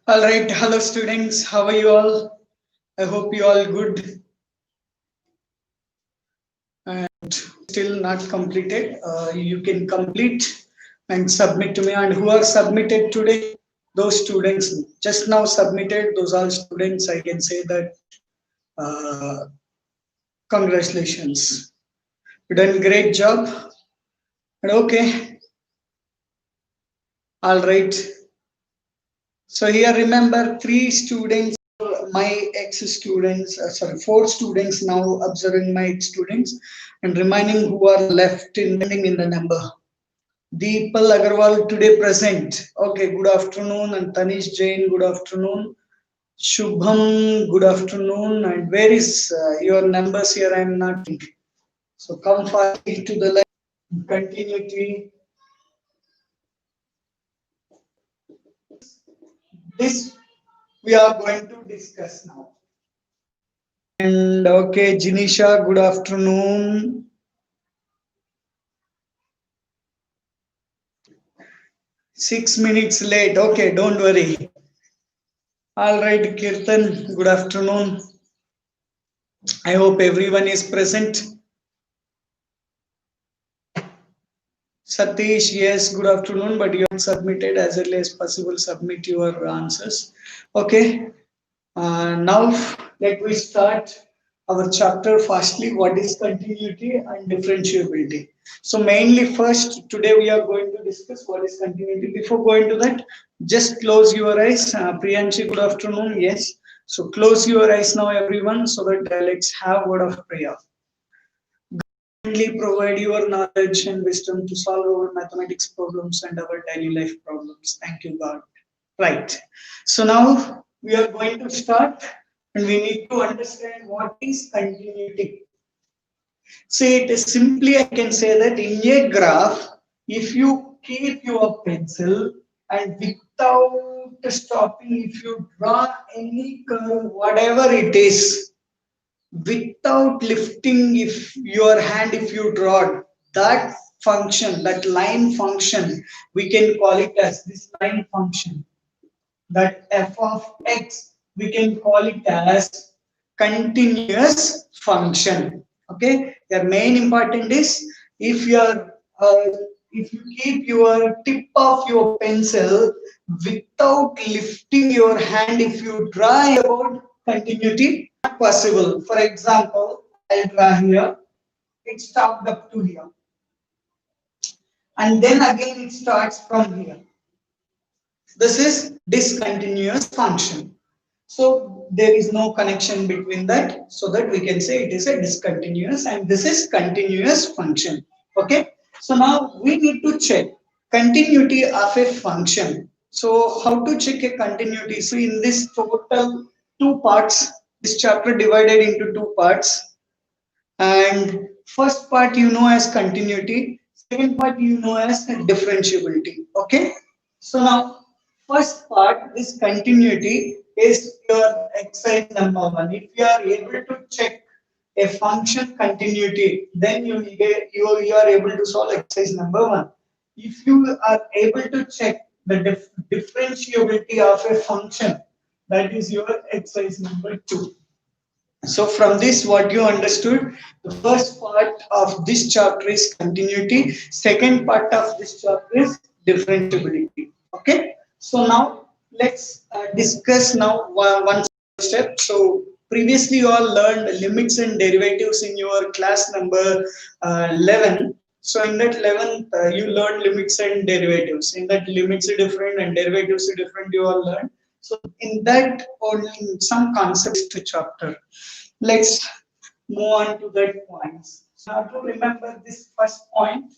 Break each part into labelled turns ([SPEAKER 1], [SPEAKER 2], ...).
[SPEAKER 1] All right, hello students, how are you all? I hope you all good and still not completed. You can complete and submit to me. And who are submitted today? Those students just now submitted. Those are students. I can say that congratulations. You done great job. And okay, all right. So here remember three students, my ex-students, sorry, four students now observing my ex-students and remaining who are left in the number. Deepal Agarwal today present. Okay, good afternoon. And Tanish Jain, good afternoon. Shubham, good afternoon. And where is your numbers here? I am not. So come fastly to the line. Continuity. This we are going to discuss now. And okay, Jinisha, good afternoon. 6 minutes late. Okay, don't worry. All right, Kirtan, good afternoon. I hope everyone is present. Satish, yes, good afternoon, but you have submitted as early as possible. Submit your answers. Okay, now let me start our chapter firstly. What is continuity and differentiability? So mainly first today we are going to discuss what is continuity. Before going to that, just close your eyes. Priyanshi, good afternoon. Yes. So close your eyes now, everyone, so that let's have word of prayer. Kindly provide your knowledge and wisdom to solve our mathematics problems and our daily life problems. Thank you, God. Right. So now we are going to start and we need to understand what is continuity. See, it is simply, I can say that in a graph, if you keep your pencil and without stopping, if you draw any curve, whatever it is, without lifting if your hand, if you draw that function, that line function, we can call it as this line function, that f of x, we can call it as continuous function. Okay, the main important is if you are if you keep your tip of your pencil without lifting your hand, if you draw about continuity, not possible. For example, I'll draw here, it stopped up to here, and then again it starts from here. This is discontinuous function. So there is no connection between that, so that we can say it is a discontinuous and this is continuous function. Okay. So now we need to check continuity of a function. So how to check a continuity? So in this total two parts, this chapter divided into two parts, and first part you know as continuity, second part you know as differentiability. Okay. So now first part, this continuity is your exercise number one. If you are able to check a function continuity, then you are able to solve exercise number one. If you are able to check the differentiability of a function, that is your exercise number two. So from this, what you understood, the first part of this chapter is continuity. Second part of this chapter is differentiability. Okay. So now let's discuss now one step. So previously you all learned limits and derivatives in your class number 11. So in that 11th, you learned limits and derivatives. In that limits are different and derivatives are different, you all learned. So in that only some concepts to chapter. Let's move on to that points. So now to remember this first point,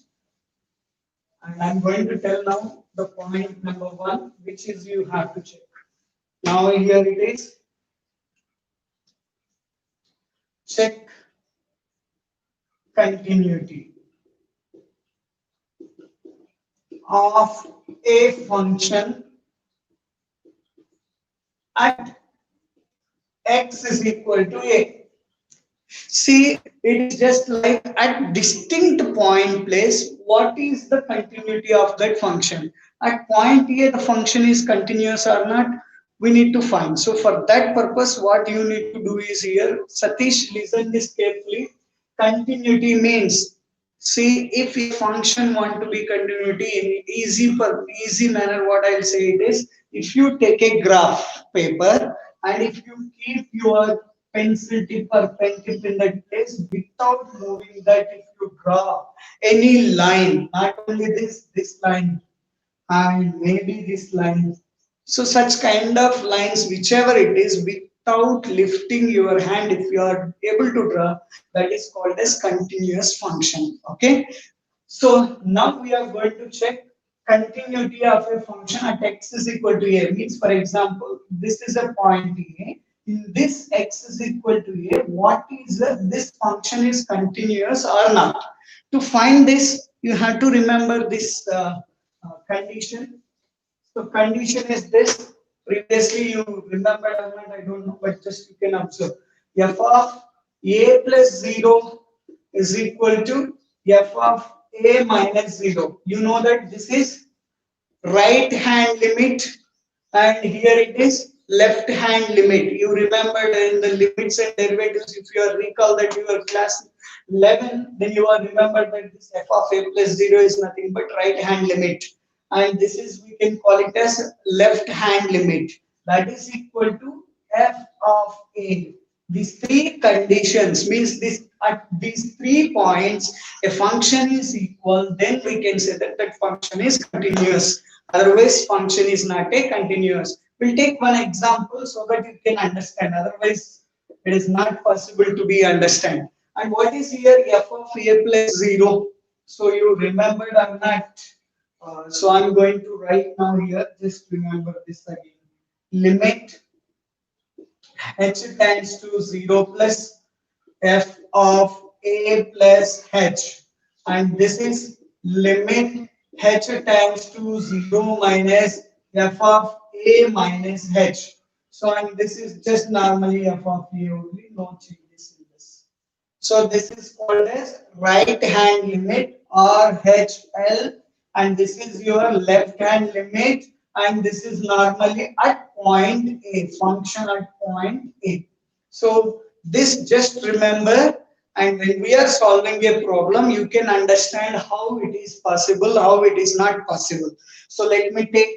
[SPEAKER 1] and I'm going to tell now the point number one, which is you have to check. Now here it is. Check continuity of a function at x is equal to a. See, it is just like at distinct point place, what is the continuity of that function? At point A, the function is continuous or not? we need to find. So for that purpose, what you need to do is here, Satish, listen this carefully. Continuity means, see, if your function want to be continuity in easy manner, what I'll say it is, if you take a graph paper and if you keep your pencil tip or pen tip in that place without moving that, if you draw any line, not only this line and maybe this line. So such kind of lines, whichever it is, without lifting your hand, if you are able to draw, that is called as continuous function. Okay. So now we are going to check continuity of a function at x is equal to a. Means, for example, this is a point A. In this x is equal to a, what is this function is continuous or not? To find this, you have to remember this condition. So condition is this. Previously you remembered or not, I don't know, but just you can observe. F of a plus 0 is equal to f of a minus 0. You know that this is right hand limit and here it is left hand limit. You remembered in the limits and derivatives, if you are recall that you are class 11, then you are remembered that this f of a plus 0 is nothing but right hand limit, and this is, we can call it as left hand limit, that is equal to f of a. These three conditions means this at these 3 points a function is equal, then we can say that that function is continuous. Otherwise, function is not a continuous. We'll take one example so that you can understand. Otherwise, it is not possible to be understand. And what is here f of a plus 0? So you remembered or not? So I'm going to write now here. Just remember this again. Limit h tends to 0 plus f of a plus h, and this is limit h tends to 0 minus f of a minus h. So and this is just normally f of a only, no changes in this. So this is called as right hand limit or HL, and this is your left hand limit, and this is normally at point A, function at point A. So this just remember, and when we are solving a problem, you can understand how it is possible, how it is not possible. So let me take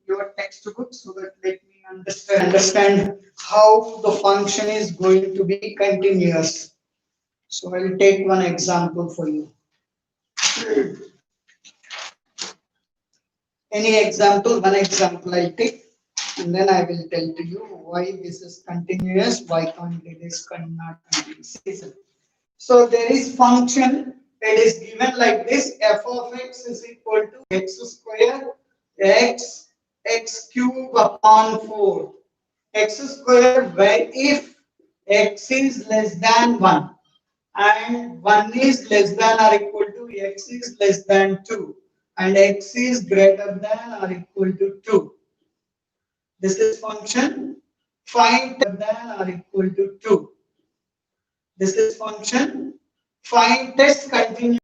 [SPEAKER 1] your textbook so that let me understand how the function is going to be continuous. So I'll take one example for you. Any example, one example I'll take, and then I will tell to you why this is continuous, why can't it is not continuous. So there is function, it is given like this, f of x is equal to x square x cube upon 4. X square where if x is less than 1 and 1 is less than or equal to x is less than 2 and x is greater than or equal to 2. This is function find than or equal to 2. This is function find test continue.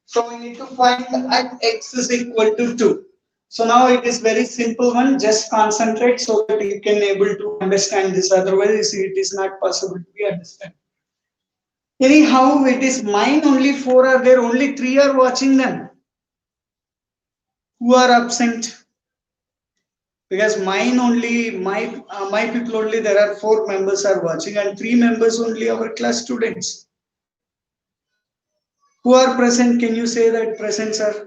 [SPEAKER 1] So we need to find at x is equal to 2. So now it is very simple one, just concentrate so that you can able to understand this, otherwise it is not possible to be understand. Anyhow, it is mine only 4 are there, only 3 are watching them. Who are absent? Because mine only, my people only, there are 4 members are watching and 3 members only our class students. Who are present? Can you say that present, sir?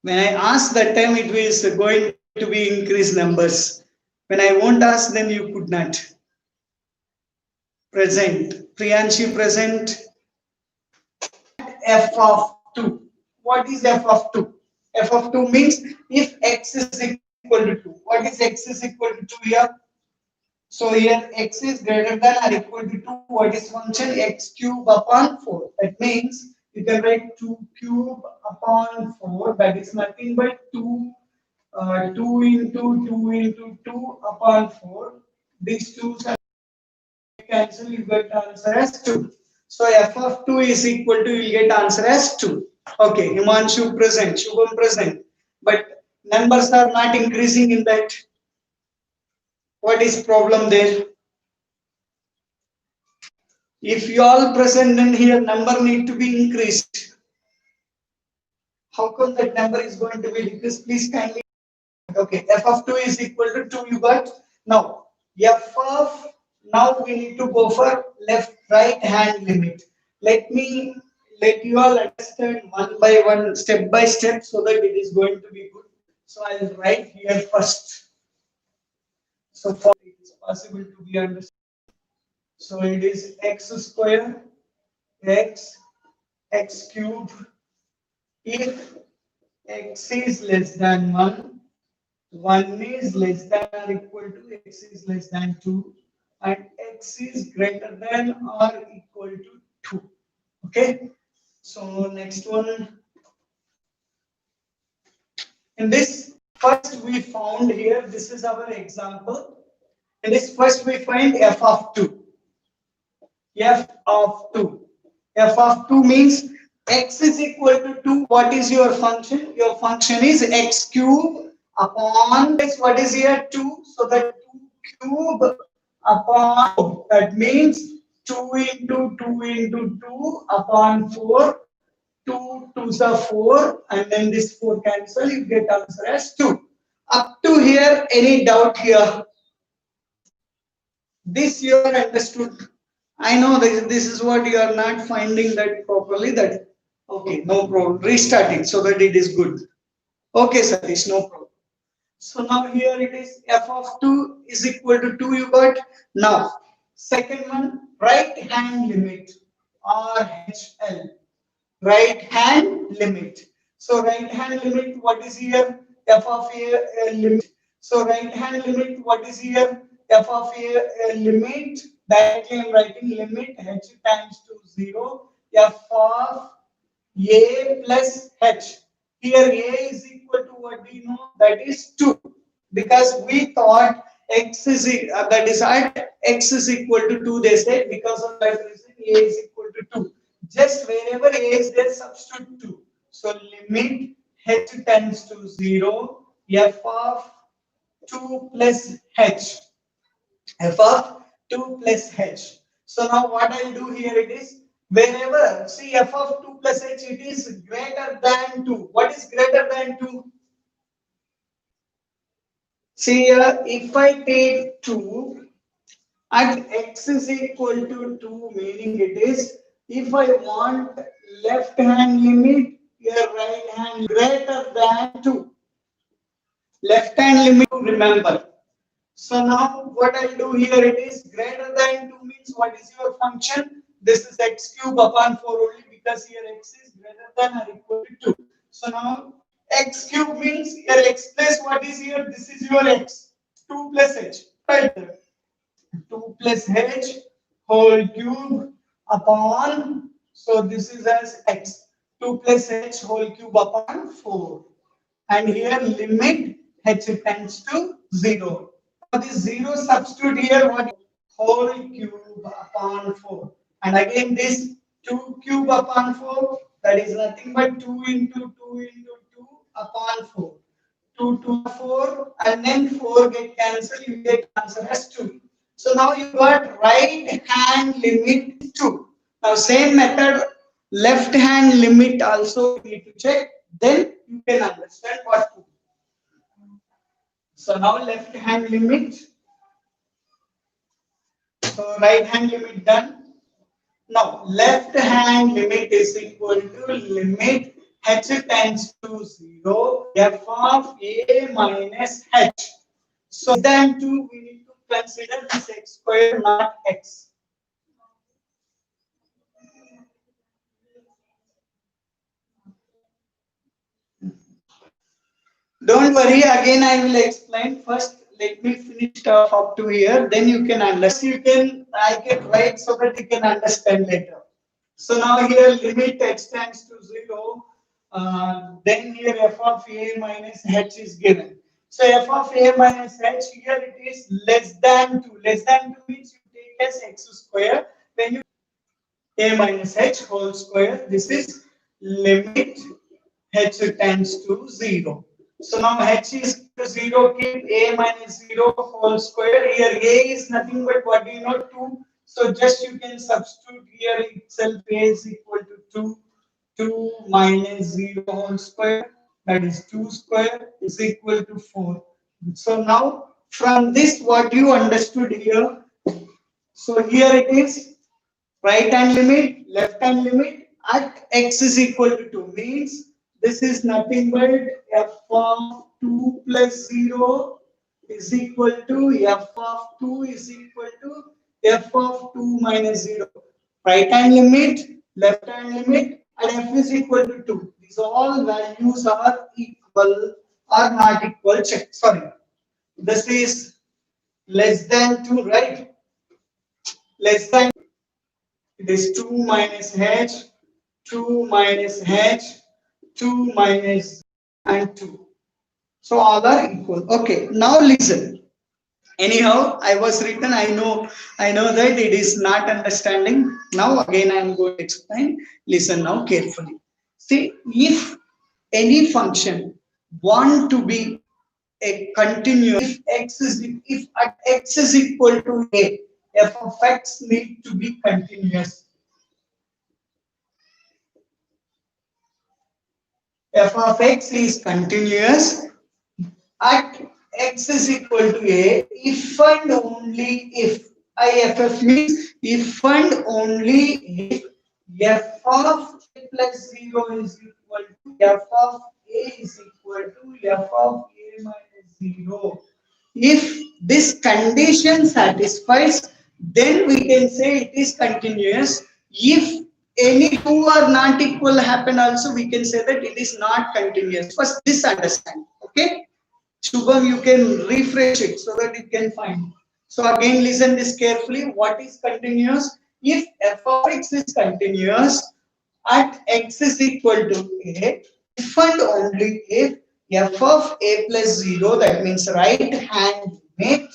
[SPEAKER 1] When I ask that time, it was going to be increased numbers. When I won't ask, then you could not. Present. Priyanshi present. F of 2. What is f of 2? F of 2 means if x is equal to 2. What is x is equal to 2 here? So here x is greater than or equal to 2. What is function? X cube upon 4. That means you can write 2 cube upon 4. That is nothing but 2 into 2 into 2 upon 4. These 2's are cancel, you get answer as 2. So f of 2 is equal to, you get answer as 2. Okay, Himanshu present, Shubham present, but numbers are not increasing in that. What is problem there? If you all present, then here number need to be increased. How come that number is going to be decreased? Please kindly. Okay, f of 2 is equal to 2 you got. Now, f of, now we need to go for left right hand limit. Let me, let you all understand one by one, step by step, so that it is going to be good. So I'll write here first. So for it is possible to be understood. So it is x square, x, x cube, if x is less than 1, 1 is less than or equal to x is less than 2, and x is greater than or equal to 2. Okay. So next one. In this first we found here, this is our example. In this first we find f of 2. F of 2. F of 2 means x is equal to 2. What is your function? Your function is x cube upon this. What is here? 2. So that 2 cube upon, that means 2 into 2 into 2 upon 4. 2 2s are 4, and then this 4 cancel, you get answer as 2. Up to here, any doubt here? This you are understood. I know this is what you are not finding that properly. That okay, no problem. Restart it so that it is good. Okay, Satish, no problem. So now here it is f of 2 is equal to 2 you got. Now, second one, right hand limit RHL. Right hand limit. So right hand limit, what is here? F of a limit. So right hand limit, what is here? F of a limit. Directly I am writing limit h times to 0. F of a plus h. Here a is equal to what do you know? That is 2. Because we thought x is that is at x is equal to 2, they said, because of that reason a is equal to 2. Just wherever a is there, substitute 2. So limit h tends to 0, f of 2 plus h. F of 2 plus h. So now what I'll do here, it is wherever, see, f of 2 plus h, it is greater than 2. What is greater than 2? See here, if I take 2 and x is equal to 2, meaning it is, if I want left hand limit, your right hand greater than 2. Left hand limit, remember. So now what I'll do here, it is greater than 2 means what is your function? This is x cube upon 4 only, because here x is greater than or equal to 2. So now x cube means here x plus what is here? This is your x. 2 plus h. Right there. 2 plus h whole cube upon, so this is as x. 2 plus h whole cube upon 4. And here limit h tends to 0. Now this 0 substitute here, what? Whole cube upon 4. And again this 2 cube upon 4, that is nothing but 2 into 2 into 2 upon 4. 2 to 4, and then 4 get cancelled, you get answer as 2. So now you got right hand limit 2. Now same method, left hand limit also you need to check, then you can understand what to do. So now left hand limit, so right hand limit done. Now left hand limit is equal to limit h tends to 0, f of a minus h. So then 2, we need to consider this x square, not x. Don't worry, again I will explain. First, let me finish stuff up to here, then you can understand. You can, I can write so that you can understand later. So now here limit x tends to 0, then here f of a minus h is given. So f of a minus h, here it is less than 2. Less than 2 means you take as x square, then you a minus h whole square. This is limit h tends to 0. So now h is to 0, keep a minus 0 whole square. Here a is nothing but what do you know? 2. So just you can substitute here itself. A is equal to 2. 2 minus 0 whole square, that is 2 square, is equal to 4. So now from this what you understood here, so here it is right hand limit, left hand limit at x is equal to 2 means this is nothing but f of 2 plus 0 is equal to f of 2 is equal to f of 2 minus 0. Right hand limit, left hand limit, and f is equal to 2. These all values are equal or not equal. Check. Sorry. This is less than 2, right? Less than, it is 2 minus h, 2 minus h, 2 minus and 2. So all are equal. Okay, now listen. Anyhow, I was written, I know that it is not understanding. Now again I am going to explain. Listen now carefully. See, if any function want to be a continuous, if at x is equal to a, f of x need to be continuous. F of x is continuous at x is equal to a if and only if IFF means if and only if f of a plus 0 is equal to f of a is equal to f of a minus 0. If this condition satisfies, then we can say it is continuous. If any two are not equal happen also, we can say that it is not continuous. First, this understand. Okay? Shubham, you can refresh it so that you can find. So again, listen this carefully. What is continuous? If f of x is continuous at x is equal to a, if and only if f of a plus 0, that means right hand limit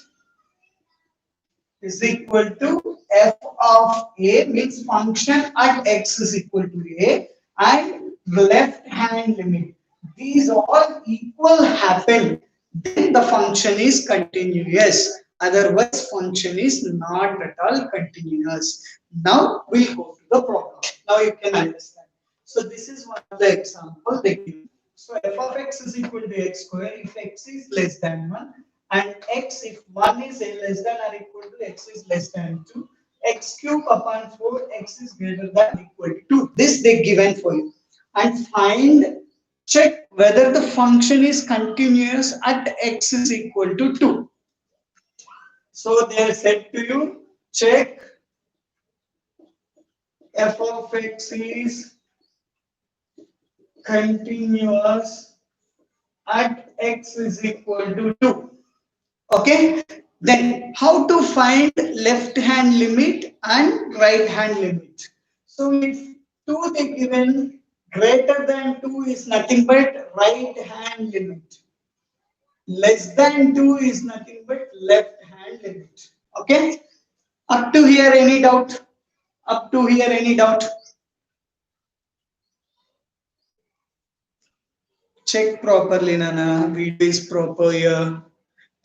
[SPEAKER 1] is equal to f of a means function at x is equal to a and left hand limit. These all equal happen, then the function is continuous. Otherwise, function is not at all continuous. Now we'll go to the problem. Now you can understand. So this is one of the example they give. So f of x is equal to x square if x is less than 1 and x if 1 is less than or equal to x is less than 2, x cube upon 4 x is greater than or equal to 2. This they given for you. And check whether the function is continuous at x is equal to 2. So they have said to you, check f of x is continuous at x is equal to 2. Okay, then how to find left hand limit and right hand limit? So if 2 they given, greater than 2 is nothing but right hand limit, less than 2 is nothing but left hand limit. Okay, up to here any doubt? Up to here any doubt? Check properly, Nana. Video is proper here.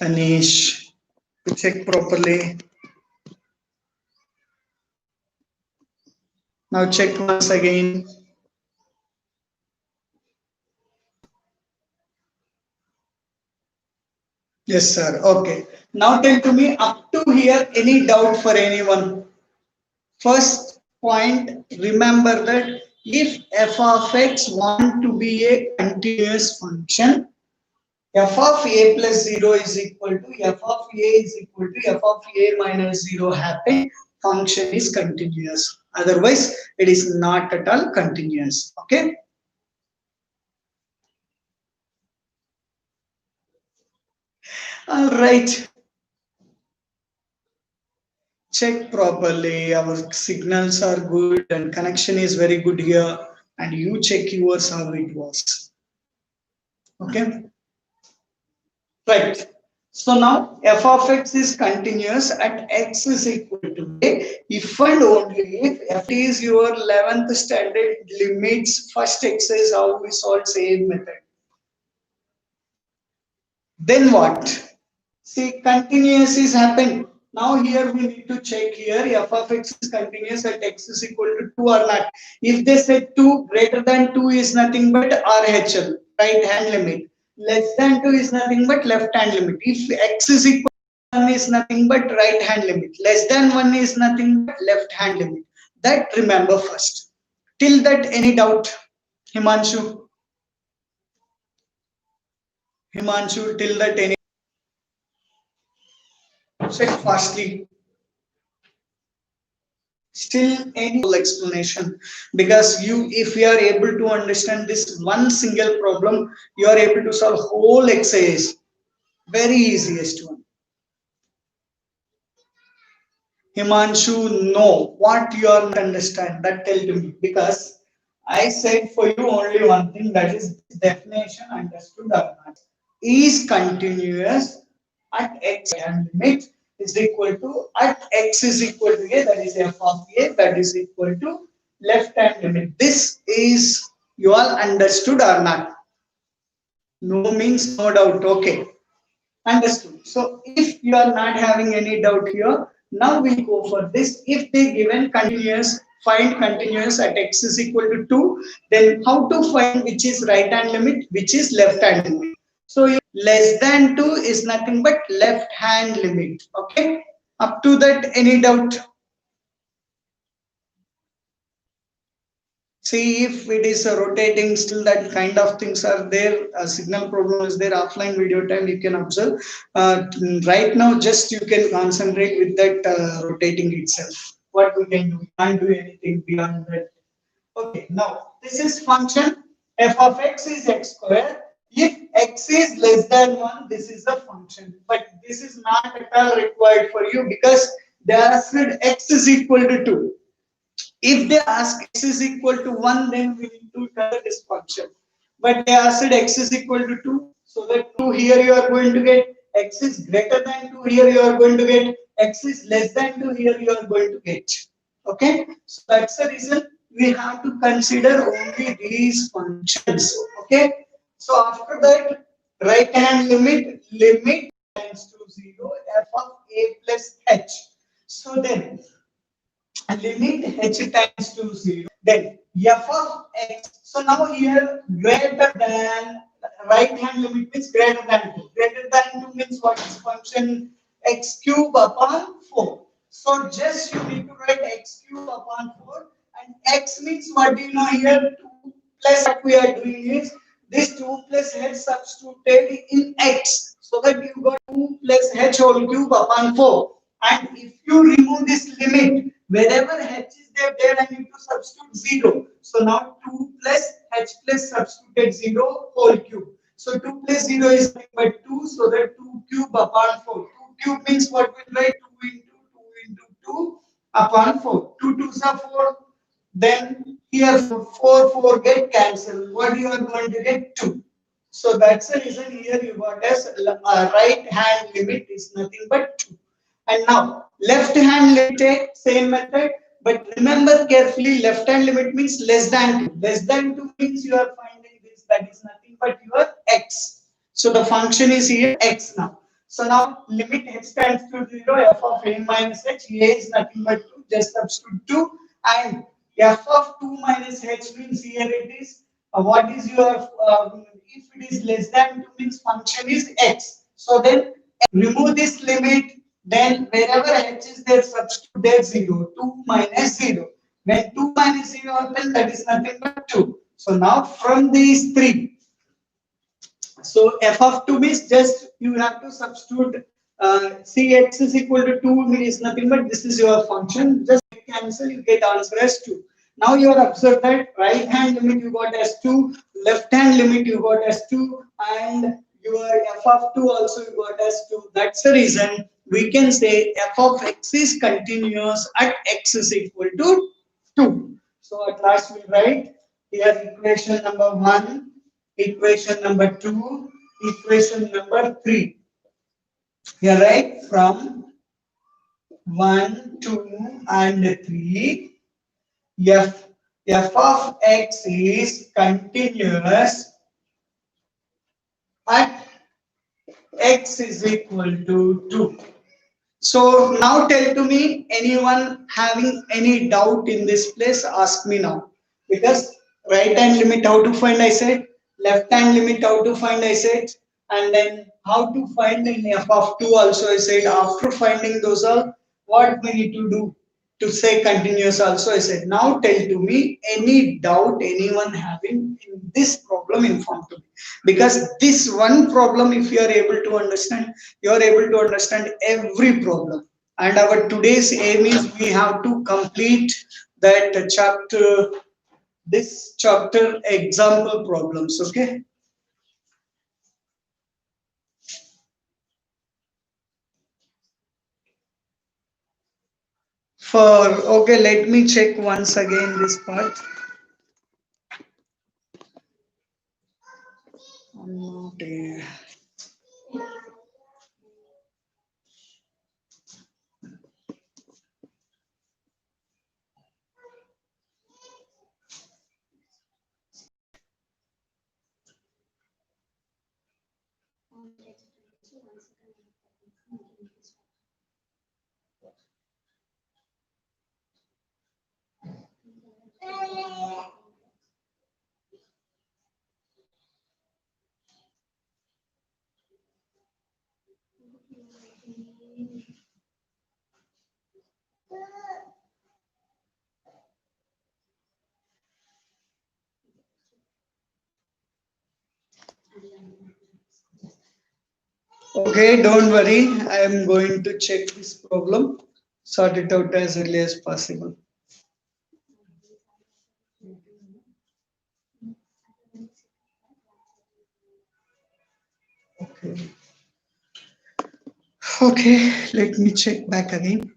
[SPEAKER 1] Tanish, check properly. Now check once again. Yes, sir. Okay. Now tell to me up to here any doubt for anyone? First point, remember that if f of x want to be a continuous function, f of a plus 0 is equal to f of a is equal to f of a minus 0 happen, function is continuous. Otherwise, it is not at all continuous. Okay. All right. Check properly. Our signals are good and connection is very good here. And you check yours how it was. Okay. Right. So now f of x is continuous at x is equal to if and only if f is your 11th standard limits first exercise how we solve same method. Then what? See, continuous is happened. Now here we need to check here f of x is continuous at x is equal to 2 or not. If they say 2 greater than 2 is nothing but RHL, right hand limit. Less than 2 is nothing but left hand limit. If x is equal to 1 is nothing but right hand limit. Less than 1 is nothing but left hand limit. That remember first. Till that any doubt? Himanshu? Himanshu, till that any? Check fastly. Still any explanation, because you if you are able to understand this one single problem, you are able to solve whole exercise. Very easiest one. Himanshu, no, what you are not understand, that tell to me, because I said for you only one thing, that is definition understood or not. Is continuous at x and limit is equal to at x is equal to a, that is f of a, that is equal to left hand limit. This is you all understood or not? No means no doubt. Okay. Understood. So if you are not having any doubt here, now we go for this. If they given continuous, find continuous at x is equal to 2, then how to find which is right hand limit, which is left hand limit. So less than 2 is nothing but left hand limit. Okay. Up to that, any doubt? See if it is rotating, still that kind of things are there, signal problem is there, offline video time you can observe. Right now just you can concentrate with that rotating itself. What we can do, we can't do anything beyond that. Okay, now this is function f of x is x square. If x is less than 1, this is a function, but this is not at all required for you because they asked x is equal to 2. If they ask x is equal to 1, then we need to consider this function. But they asked x is equal to 2, so that 2 here you are going to get, x is greater than 2 here you are going to get, x is less than 2 here you are going to get. Okay, so that's the reason we have to consider only these functions. Okay, so after that, right hand limit tends to 0 f of a plus h. So then limit h tends to 0, then f of x. So now here greater than, right hand limit means greater than 2. Greater than 2 means what is function x cube upon 4. So just you need to write x cube upon 4, and x means what do you know here, 2 plus, what we are doing is this 2 plus h substituted in x, so that you got 2 plus h whole cube upon 4. And if you remove this limit, wherever h is there I need to substitute 0. So now 2 plus h plus substituted 0 whole cube. So 2 plus 0 is nothing but 2, so that 2 cube upon 4. 2 cube means what will write, 2 into 2 upon 4. 2 2s are 4. Then here 4 get cancelled. What you are going to get, 2. So that's the reason here you got as right hand limit is nothing but 2. And now left hand limit, take same method, but remember carefully, left hand limit means less than 2. Less than 2 means you are finding this, that is nothing but your x. So the function is here x now. So now limit h tends to 0, f of a minus h, a is nothing but 2, just substitute 2, and f of 2 minus h means here it is, what is your, if it is less than 2 means function is x. So then remove this limit, then wherever h is there, substitute there 0. 2 minus 0. When 2 minus 0 happens, that is nothing but 2. So now from these three, so f of 2 means just you have to substitute, see x is equal to 2 means nothing but this is your function. Just cancel, you get answer as 2. Now you are observed that right hand limit you got as 2, left hand limit you got as 2, and your f of 2 also you got as 2. That's the reason we can say f of x is continuous at x is equal to 2. So at last we write here equation number 1, equation number 2, equation number 3. Here right from 1, 2, and 3. F of x is continuous at x is equal to 2. So now tell to me, anyone having any doubt in this place, ask me now. Because right hand limit how to find I said, left hand limit how to find I said, and then how to find in f of 2 also I said. After finding those all, what we need to do to say continuous also I said. Now tell to me any doubt anyone having in this problem, inform to me. Because this one problem, if you are able to understand, you are able to understand every problem. And our today's aim is we have to complete that chapter, this chapter example problems. Okay. For okay, let me check once again this part. Okay. Okay, don't worry. I am going to check this problem, sort it out as early as possible. Okay. Okay, let me check back again.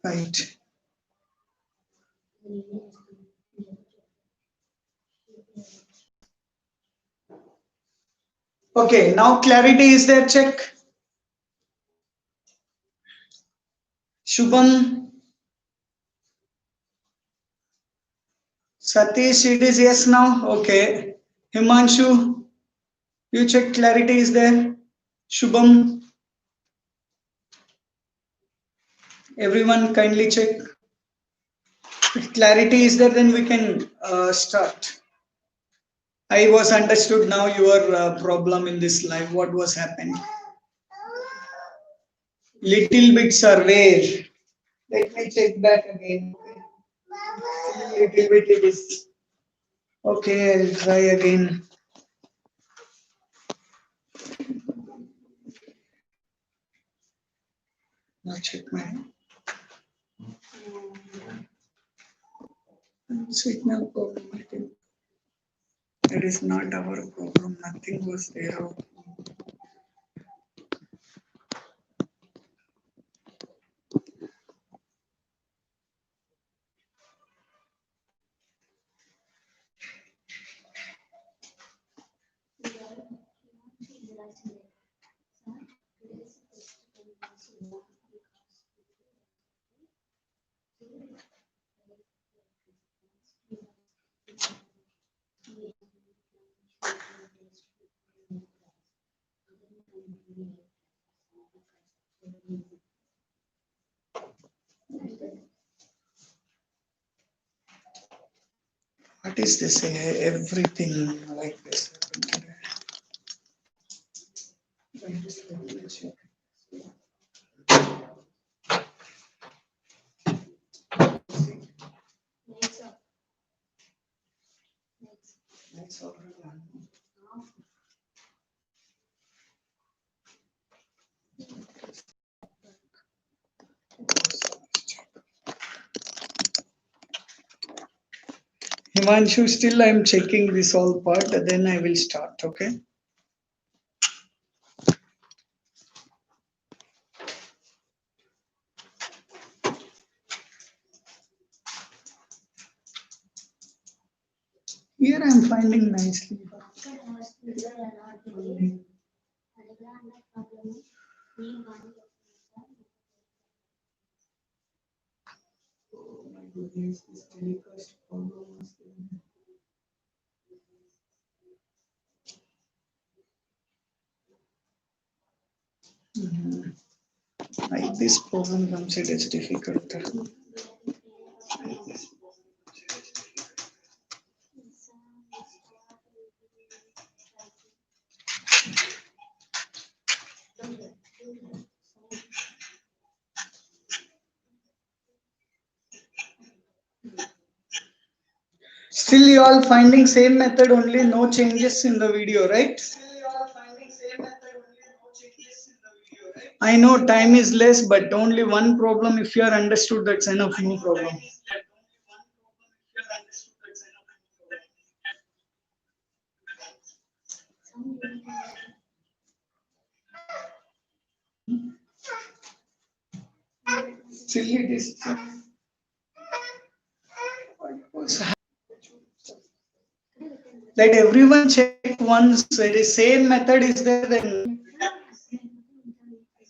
[SPEAKER 1] Right. Okay, now clarity is there, check. Shubham, Satish, it is yes now. Okay. Himanshu, you check clarity is there. Shubham, everyone kindly check. If clarity is there, then we can start. I was understood now your problem in this life. What was happening? Little bits are where. Let me check back again. Little bit it is. Okay, I'll try again. Now check my signal problem. I think it is not our problem. Nothing was there. What is this? Everything like this. it's already on. Himanshu, still I'm checking this all part, then I will start, okay? Here I'm finding nicely. Oh my goodness, this telecast problem was there. Like this problem comes, it is difficult. Still you all finding same method only, no changes in the video, right? I know time is less, but only one problem. If you are understood, that's enough, no problem. Still it is. Let everyone check once the same method is there, then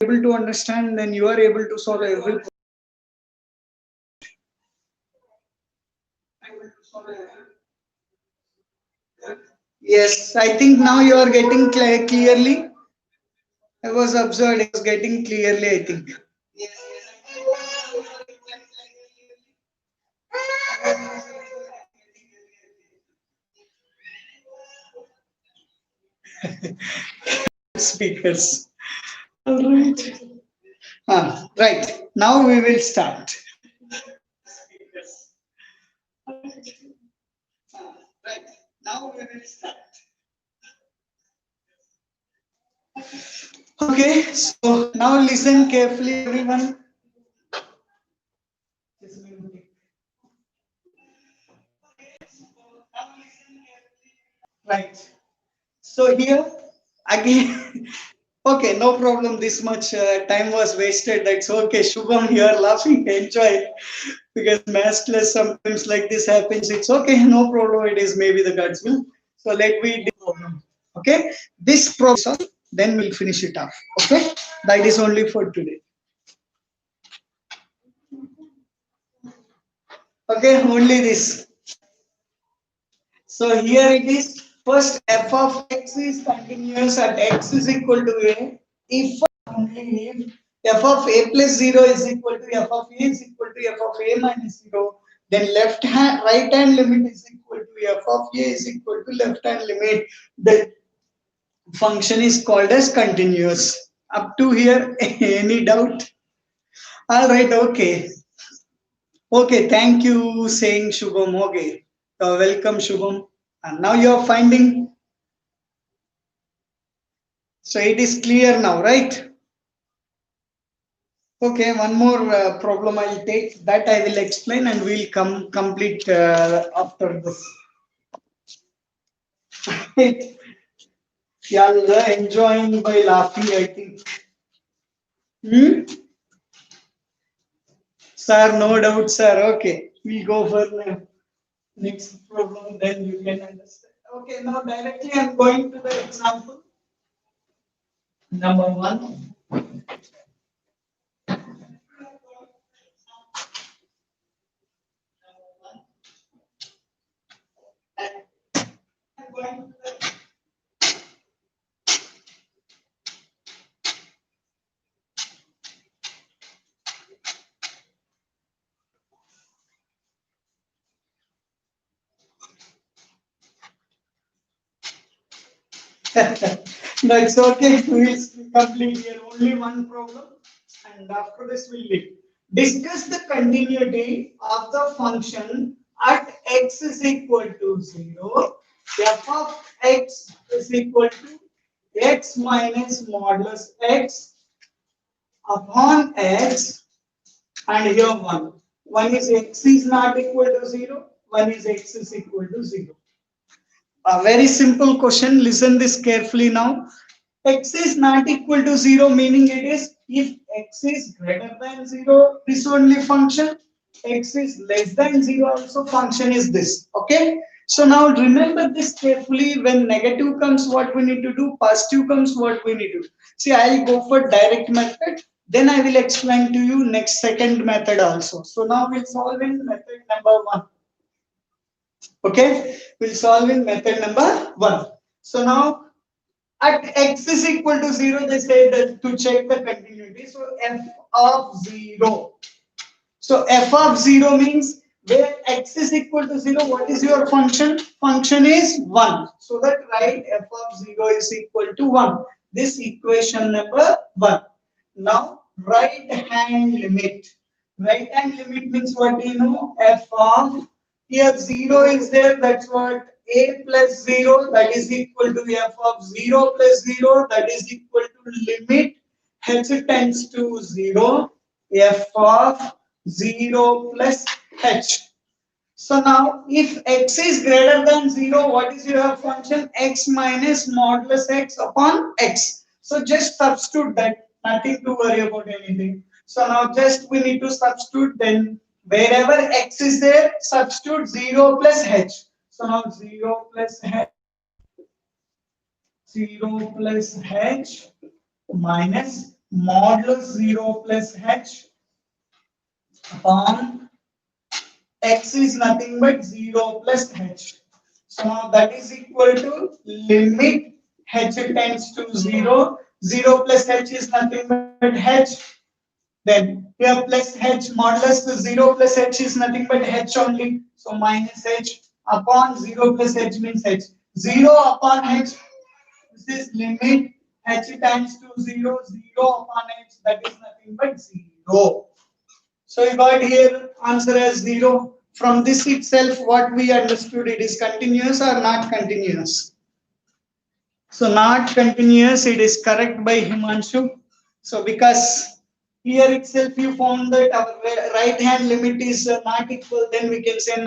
[SPEAKER 1] able to understand, then you are able to solve every problem. Yes, I think now you are getting clearly. I was observed, it was getting clearly, I think. Speakers. All right. Right. Now we will start. Right. Now we will start. Okay. So now listen carefully, everyone. Right. So here again. Okay, no problem. This much time was wasted. That's okay. Shubham, you are laughing. Enjoy. Because math class sometimes like this happens. It's okay. No problem. It is maybe the God's will. So let me do problem. Okay. This problem, then we'll finish it off. Okay. That is only for today. Okay. Only this. So here it is. First, f of x is continuous at x is equal to a. If only if f of a plus 0 is equal to f of a is equal to f of a minus 0, then right hand limit is equal to f of a is equal to left hand limit. The function is called as continuous. Up to here, any doubt? All right, okay. Okay, thank you saying Shubham. Okay, welcome Shubham. And now you are finding, so it is clear now, right? Okay, one more problem I'll take, that I will explain and we'll complete after this. Y'all are enjoying by laughing, I think. Sir, no doubt, sir. Okay, we'll go for the next problem, then you can understand. Okay, now directly I'm going to the example. Number 1. That's okay. We will complete here only one problem, and after this we will discuss the continuity of the function at x is equal to 0 f of x is equal to x minus modulus x upon x, and here 1. One is x is not equal to 0, one is x is equal to 0. A very simple question, listen this carefully now. X is not equal to 0, meaning it is if x is greater than 0, this only function, x is less than 0 also function is this. Okay. So now remember this carefully. When negative comes, what we need to do, positive comes, what we need to do. See, I'll go for direct method, then I will explain to you next second method also. So now we'll solve in method number 1. Okay, we'll solve in method number 1. So now at x is equal to 0, they say that to check the continuity. So f of 0. So f of 0 means where x is equal to 0, what is your function? Function is 1. So that write f of 0 is equal to 1. This equation number 1. Now right hand limit. Right hand limit means what do you know? F of, here 0 is there, that's what, a plus 0, that is equal to f of 0 plus 0, that is equal to limit h tends to 0, f of 0 plus h. So now if x is greater than 0, what is your function? X minus modulus x upon x. So just substitute that, nothing to worry about anything. So now just we need to substitute, then wherever x is there, substitute 0 plus h. So now 0 plus h, 0 plus h minus modulus 0 plus h upon x is nothing but 0 plus h. So now that is equal to limit h tends to 0. 0 plus h is nothing but h. Then here plus h modulus to 0 plus h is nothing but h only. So minus h upon 0 plus h means h. 0 upon h, this is limit h tends to 0. 0 upon h, that is nothing but 0. So you got here answer as 0. From this itself, what we understood, it is continuous or not continuous. So not continuous, it is correct by Himanshu. So because here itself you found that our right hand limit is not equal, then we can say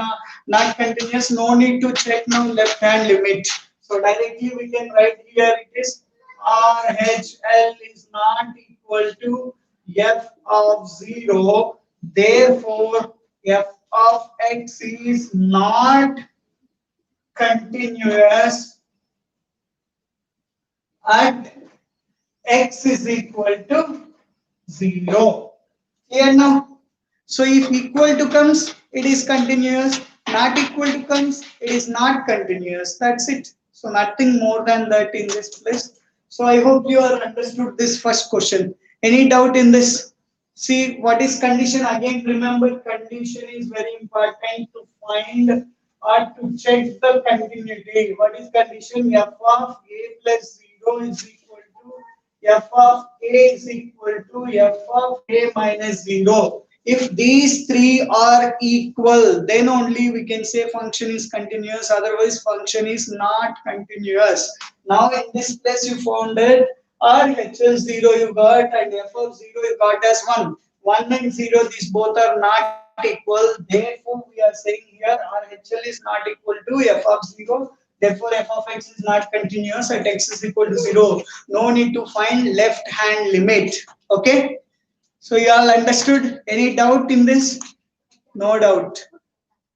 [SPEAKER 1] not continuous. No need to check now left hand limit. So directly we can write here it is RHL is not equal to f of 0. Therefore, f of x is not continuous at x is equal to 0. Clear now? So if equal to comes, it is continuous. Not equal to comes, it is not continuous. That's it. So nothing more than that in this place. So I hope you are understood this first question. Any doubt in this? See what is condition? Again, remember condition is very important to find or to check the continuity. What is condition? F of a plus 0 is equal to f of a is equal to f of a minus 0. If these three are equal, then only we can say function is continuous, otherwise function is not continuous. Now in this place you found it RHL0 you got and f of 0 you got as 1. 1 and 0, these both are not equal. Therefore, we are saying here RHL is not equal to f of 0. Therefore, f of x is not continuous at x is equal to 0. No need to find left hand limit. Okay. So you all understood? Any doubt in this? No doubt.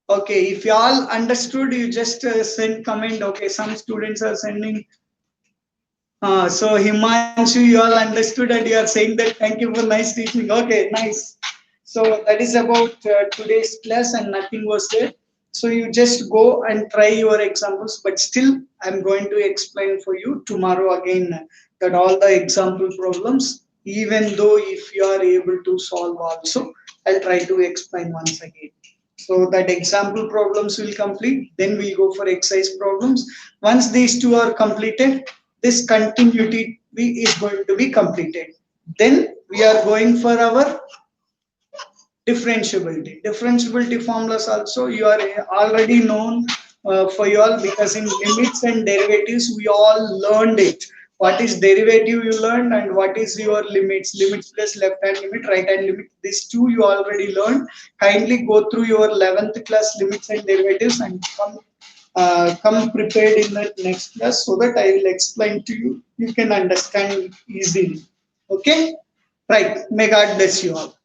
[SPEAKER 1] Okay, if you all understood, you just send comment. Okay, some students are sending. So Himanshu, you all understood and you are saying that thank you for nice teaching. Okay, nice. So that is about today's class and nothing was there. So you just go and try your examples, but still I'm going to explain for you tomorrow again that all the example problems, even though if you are able to solve also, I'll try to explain once again. So that example problems will complete, then we'll go for exercise problems. Once these two are completed, this continuity is going to be completed. Then we are going for our differentiability. Differentiability formulas also you are already known. for you all, because in limits and derivatives we all learned it. What is derivative you learned, and what is your limits. Limits plus left hand limit, right hand limit. These two you already learned. Kindly go through your 11th class limits and derivatives and come prepared in the next class so that I will explain to you. You can understand easily. Okay? Right. May God bless you all.